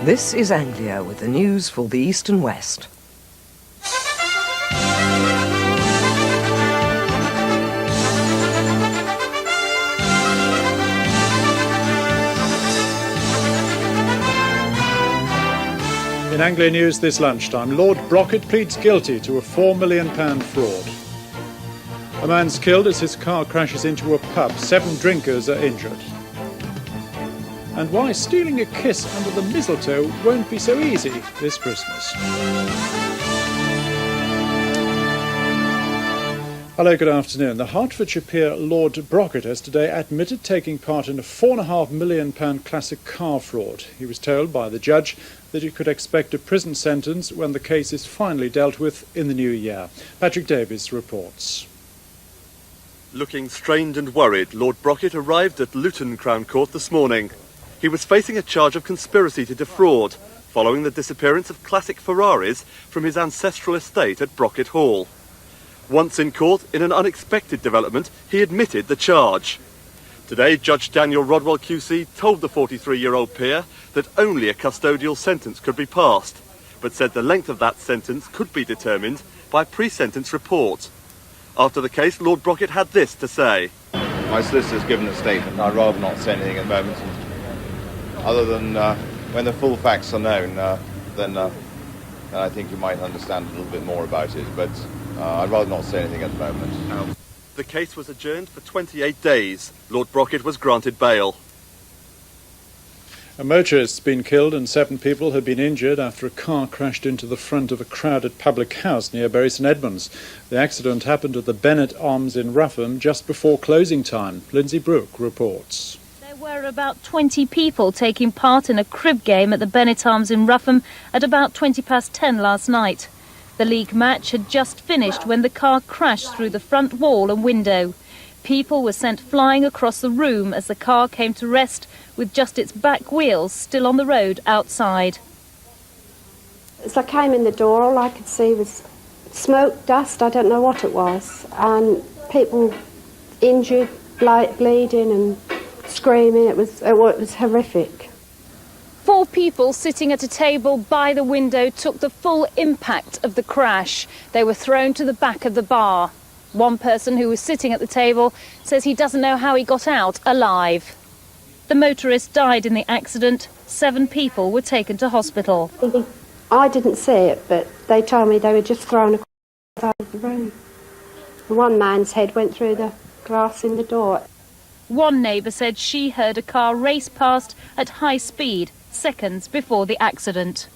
This is Anglia with the news for the East and West. In Anglia News this lunchtime, Lord Brocket pleads guilty to a £4 million fraud. A man's killed as his car crashes into a pub. 7 drinkers are injured. And why stealing a kiss under the mistletoe won't be so easy this Christmas. Hello, good afternoon. The Hertfordshire peer Lord Brocket has today admitted taking part in a £4.5 million classic car fraud. He was told by the judge that he could expect a prison sentence when the case is finally dealt with in the new year. Patrick Davies reports. Looking strained and worried, Lord Brocket arrived at Luton Crown Court this morning. He was facing a charge of conspiracy to defraud, following the disappearance of classic Ferraris from his ancestral estate at Brocket Hall. Once in court, in an unexpected development, he admitted the charge. Today, Judge Daniel Rodwell QC told the 43-year-old peer that only a custodial sentence could be passed, but said the length of that sentence could be determined by a pre-sentence report. After the case, Lord Brocket had this to say. My solicitor's given a statement. I'd rather not say anything at the moment. Other than when the full facts are known, then I think you might understand a little bit more about it. But I'd rather not say anything at the moment. The case was adjourned for 28 days. Lord Brocket was granted bail. A motorist has been killed and 7 people have been injured after a car crashed into the front of a crowded public house near Bury St Edmunds. The accident happened at the Bennett Arms in Rougham just before closing time. Lindsay Brooke reports. There were about 20 people taking part in a crib game at the Bennett Arms in Rougham at about 10:20 last night. The league match had just finished when the car crashed through the front wall and window. People were sent flying across the room as the car came to rest with just its back wheels still on the road outside. As I came in the door, all I could see was smoke, dust, I don't know what it was, and people injured, bleeding and screaming. It was horrific. 4 people sitting at a table by the window took the full impact of the crash. They were thrown to the back of the bar. One person who was sitting at the table says he doesn't know how he got out alive. The motorist died in the accident. 7 people were taken to hospital. I didn't see it, but they told me they were just thrown out of the room. One man's head went through the glass in the door. One neighbour said she heard a car race past at high speed seconds before the accident.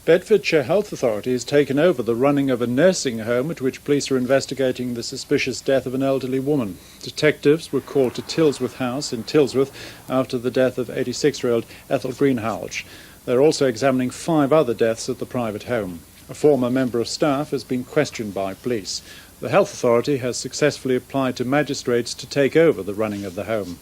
Bedfordshire Health Authority has taken over the running of a nursing home at which police are investigating the suspicious death of an elderly woman. Detectives were called to Tilsworth House in Tilsworth after the death of 86-year-old Ethel Greenhalgh. They're also examining 5 other deaths at the private home. A former member of staff has been questioned by police. The Health Authority has successfully applied to magistrates to take over the running of the home.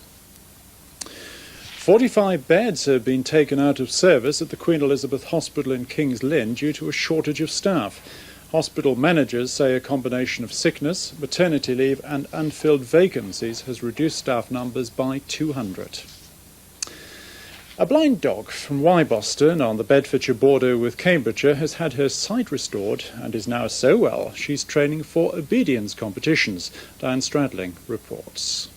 45 beds have been taken out of service at the Queen Elizabeth Hospital in King's Lynn due to a shortage of staff. Hospital managers say a combination of sickness, maternity leave and unfilled vacancies has reduced staff numbers by 200. A blind dog from Wyboston on the Bedfordshire border with Cambridgeshire has had her sight restored and is now so well she's training for obedience competitions. Diane Stradling reports.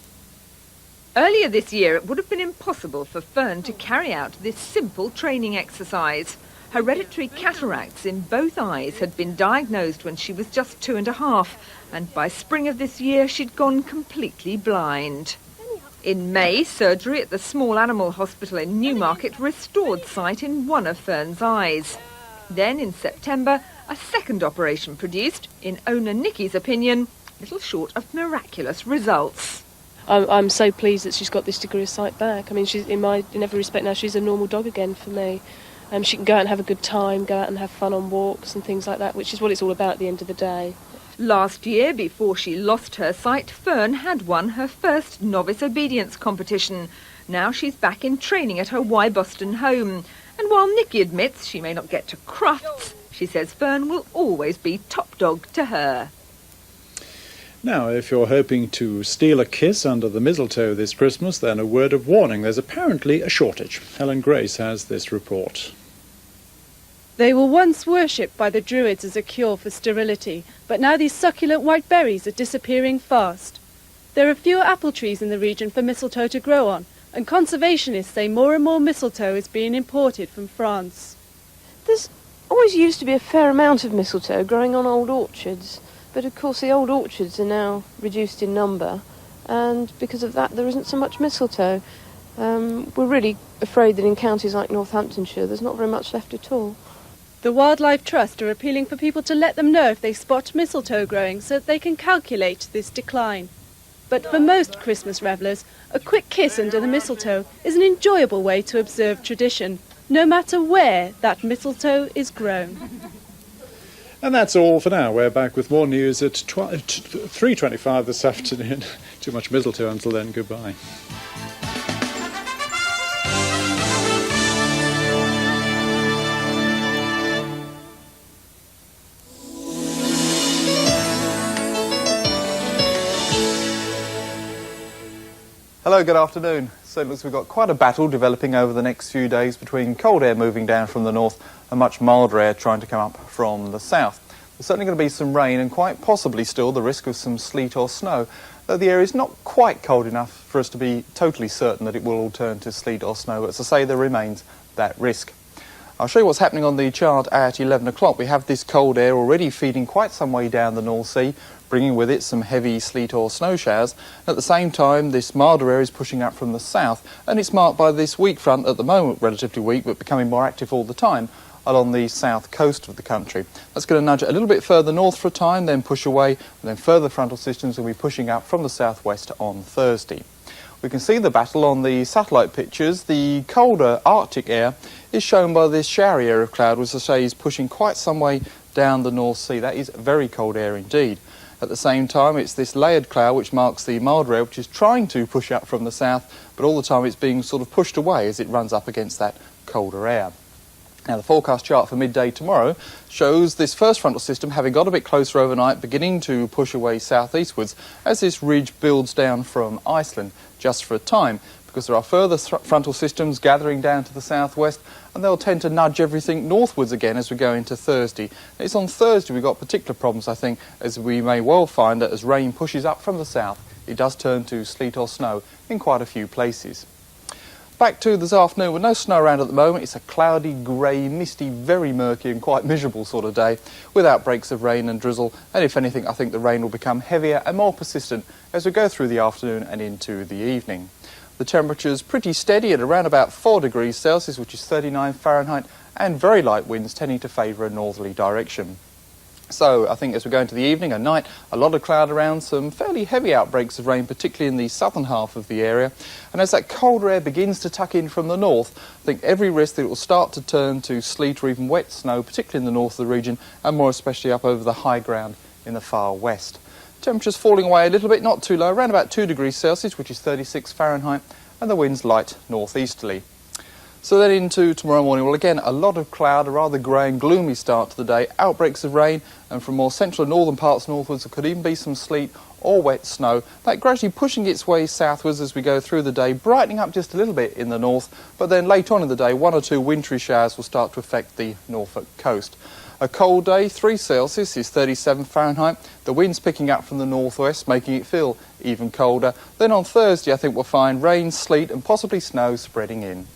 Earlier this year, it would have been impossible for Fern to carry out this simple training exercise. Hereditary cataracts in both eyes had been diagnosed when she was just 2.5, and by spring of this year, she'd gone completely blind. In May, surgery at the Small Animal Hospital in Newmarket restored sight in one of Fern's eyes. Then, in September, a second operation produced, in owner Nicky's opinion, little short of miraculous results. I'm so pleased that she's got this degree of sight back. I mean, she's in every respect now, she's a normal dog again for me. She can go out and have a good time, go out and have fun on walks and things like that, which is what it's all about at the end of the day. Last year, before she lost her sight, Fern had won her first novice obedience competition. Now she's back in training at her Wyboston home. And while Nicky admits she may not get to Crufts, she says Fern will always be top dog to her. Now, if you're hoping to steal a kiss under the mistletoe this Christmas, then a word of warning. There's apparently a shortage. Helen Grace has this report. They were once worshipped by the Druids as a cure for sterility, but now these succulent white berries are disappearing fast. There are fewer apple trees in the region for mistletoe to grow on, and conservationists say more and more mistletoe is being imported from France. There's always used to be a fair amount of mistletoe growing on old orchards, but of course the old orchards are now reduced in number, and because of that there isn't so much mistletoe. We're really afraid that in counties like Northamptonshire there's not very much left at all. The Wildlife Trust are appealing for people to let them know if they spot mistletoe growing so that they can calculate this decline. But for most Christmas revellers, a quick kiss under the mistletoe is an enjoyable way to observe tradition, no matter where that mistletoe is grown. And that's all for now. We're back with more news at 3:25 this afternoon. Too much mistletoe until then. Goodbye. Hello, good afternoon. So it looks we've got quite a battle developing over the next few days between cold air moving down from the north and much milder air trying to come up from the south. There's certainly going to be some rain and quite possibly still the risk of some sleet or snow, though the air is not quite cold enough for us to be totally certain that it will all turn to sleet or snow. But as I say, there remains that risk. I'll show you what's happening on the chart at 11 o'clock. We have this cold air already feeding quite some way down the North Sea, bringing with it some heavy sleet or snow showers. At the same time, this milder air is pushing up from the south, and it's marked by this weak front, at the moment relatively weak, but becoming more active all the time, along the south coast of the country. That's going to nudge it a little bit further north for a time, then push away, and then further frontal systems will be pushing up from the southwest on Thursday. We can see the battle on the satellite pictures. The colder Arctic air is shown by this showery area of cloud, which, as I say, is pushing quite some way down the North Sea. That is very cold air indeed. At the same time, it's this layered cloud which marks the milder air, which is trying to push up from the south, but all the time it's being sort of pushed away as it runs up against that colder air. Now, the forecast chart for midday tomorrow shows this first frontal system having got a bit closer overnight, beginning to push away southeastwards as this ridge builds down from Iceland just for a time, because there are further frontal systems gathering down to the southwest, and they'll tend to nudge everything northwards again as we go into Thursday. It's on Thursday we've got particular problems, I think, as we may well find that as rain pushes up from the south, it does turn to sleet or snow in quite a few places. Back to this afternoon, with no snow around at the moment. It's a cloudy, grey, misty, very murky and quite miserable sort of day, with outbreaks of rain and drizzle, and if anything I think the rain will become heavier and more persistent as we go through the afternoon and into the evening. The temperature's pretty steady at around about 4 degrees Celsius, which is 39 Fahrenheit, and very light winds tending to favour a northerly direction. So I think as we go into the evening and night, a lot of cloud around, some fairly heavy outbreaks of rain, particularly in the southern half of the area. And as that colder air begins to tuck in from the north, I think every risk that it will start to turn to sleet or even wet snow, particularly in the north of the region, and more especially up over the high ground in the far west. Temperatures falling away a little bit, not too low, around about 2 degrees Celsius, which is 36 Fahrenheit, and the wind's light northeasterly. So then into tomorrow morning, well again, a lot of cloud, a rather grey and gloomy start to the day, outbreaks of rain, and from more central and northern parts northwards there could even be some sleet or wet snow. That gradually pushing its way southwards as we go through the day, brightening up just a little bit in the north, but then later on in the day, 1 or 2 wintry showers will start to affect the Norfolk coast. A cold day, 3 Celsius is 37 Fahrenheit. The wind's picking up from the northwest, making it feel even colder. Then on Thursday, I think we'll find rain, sleet and possibly snow spreading in.